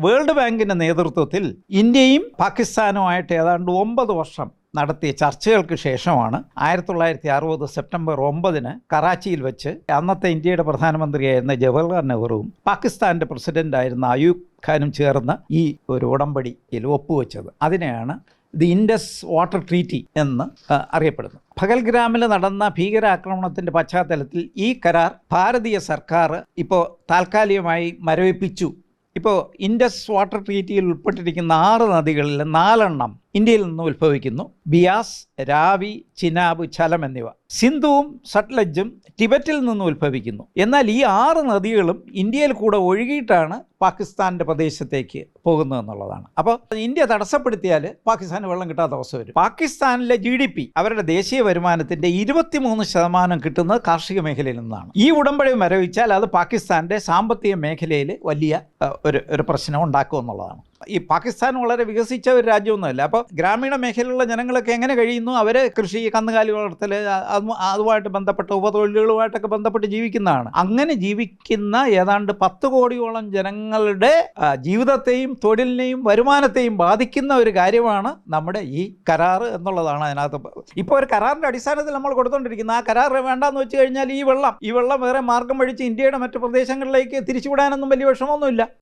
World ബാങ്കിൻ്റെ നേതൃത്വത്തിൽ ഇന്ത്യയും പാകിസ്ഥാനുമായിട്ട് ഏതാണ്ട് 9 വർഷം നടത്തിയ ചർച്ചകൾക്ക് ശേഷമാണ് 1960 സെപ്റ്റംബർ 9 കറാച്ചിയിൽ വെച്ച് അന്നത്തെ ഇന്ത്യയുടെ പ്രധാനമന്ത്രിയായിരുന്ന ജവഹർലാൽ നെഹ്റുവും പാകിസ്ഥാൻ്റെ പ്രസിഡൻ്റായിരുന്ന അയൂബ് ഖാനും ചേർന്ന് ഈ ഒരു ഉടമ്പടിയിൽ ഒപ്പുവെച്ചത്. അതിനെയാണ് ദി ഇൻഡസ് വാട്ടർ ട്രീറ്റി എന്ന് അറിയപ്പെടുന്നു. പഹൽഗ്രാമിൽ നടന്ന ഭീകരാക്രമണത്തിൻ്റെ പശ്ചാത്തലത്തിൽ ഈ കരാർ ഭാരതീയ സർക്കാർ ഇപ്പോൾ താൽക്കാലികമായി മരവിപ്പിച്ചു. ഇപ്പോൾ ഇൻഡസ് വാട്ടർ ട്രീറ്റിയിൽ ഉൾപ്പെട്ടിരിക്കുന്ന 6 നദികളിൽ 4 എണ്ണം ഇന്ത്യയിൽ നിന്ന് ഉത്ഭവിക്കുന്നു. ബിയാസ്, രാവി, ചിനാബ്, ഝലം എന്നിവ. സിന്ധുവും സട്ലജും ടിബറ്റിൽ നിന്ന് ഉത്ഭവിക്കുന്നു. എന്നാൽ ഈ 6 നദികളും ഇന്ത്യയിൽ കൂടെ ഒഴുകിയിട്ടാണ് പാകിസ്ഥാൻ്റെ പ്രദേശത്തേക്ക് പോകുന്നതെന്നുള്ളതാണ്. അപ്പോൾ ഇന്ത്യ തടസ്സപ്പെടുത്തിയാൽ പാകിസ്ഥാന് വെള്ളം കിട്ടാത്ത അവസ്ഥ വരും. പാകിസ്ഥാനിലെ GDP അവരുടെ ദേശീയ വരുമാനത്തിൻ്റെ 23% കിട്ടുന്നത് കാർഷിക മേഖലയിൽ നിന്നാണ്. ഈ ഉടമ്പടി മരവിച്ചാൽ അത് പാകിസ്ഥാൻ്റെ സാമ്പത്തിക മേഖലയിൽ വലിയ ഒരു പ്രശ്നം ഉണ്ടാക്കും എന്നുള്ളതാണ്. ഈ പാകിസ്ഥാൻ വളരെ വികസിച്ച ഒരു രാജ്യമൊന്നുമല്ല. അപ്പോൾ ഗ്രാമീണ മേഖലയിലുള്ള ജനങ്ങളൊക്കെ എങ്ങനെ കഴിയുന്നു? അവർ കൃഷി, കന്നുകാലി വളർത്തൽ, അതുമായിട്ട് ബന്ധപ്പെട്ട ഉപതൊഴിലുകളുമായിട്ടൊക്കെ ബന്ധപ്പെട്ട് ജീവിക്കുന്നതാണ്. അങ്ങനെ ജീവിക്കുന്ന ഏതാണ്ട് 10 കോടിയോളം ജനങ്ങളുടെ ജീവിതത്തെയും തൊഴിലിനെയും വരുമാനത്തെയും ബാധിക്കുന്ന ഒരു കാര്യമാണ് നമ്മുടെ ഈ കരാറ് എന്നുള്ളതാണ് അതിനകത്ത്. ഇപ്പോൾ ഒരു കരാറിൻ്റെ അടിസ്ഥാനത്തിൽ നമ്മൾ കൊടുത്തുകൊണ്ടിരിക്കുന്ന ആ കരാർ വേണ്ടാന്ന് വെച്ച് കഴിഞ്ഞാൽ ഈ വെള്ളം വേറെ മാർഗം വഴിച്ച് ഇന്ത്യയുടെ മറ്റു പ്രദേശങ്ങളിലേക്ക് തിരിച്ചുവിടാനൊന്നും വലിയ വിഷമമൊന്നുമില്ല.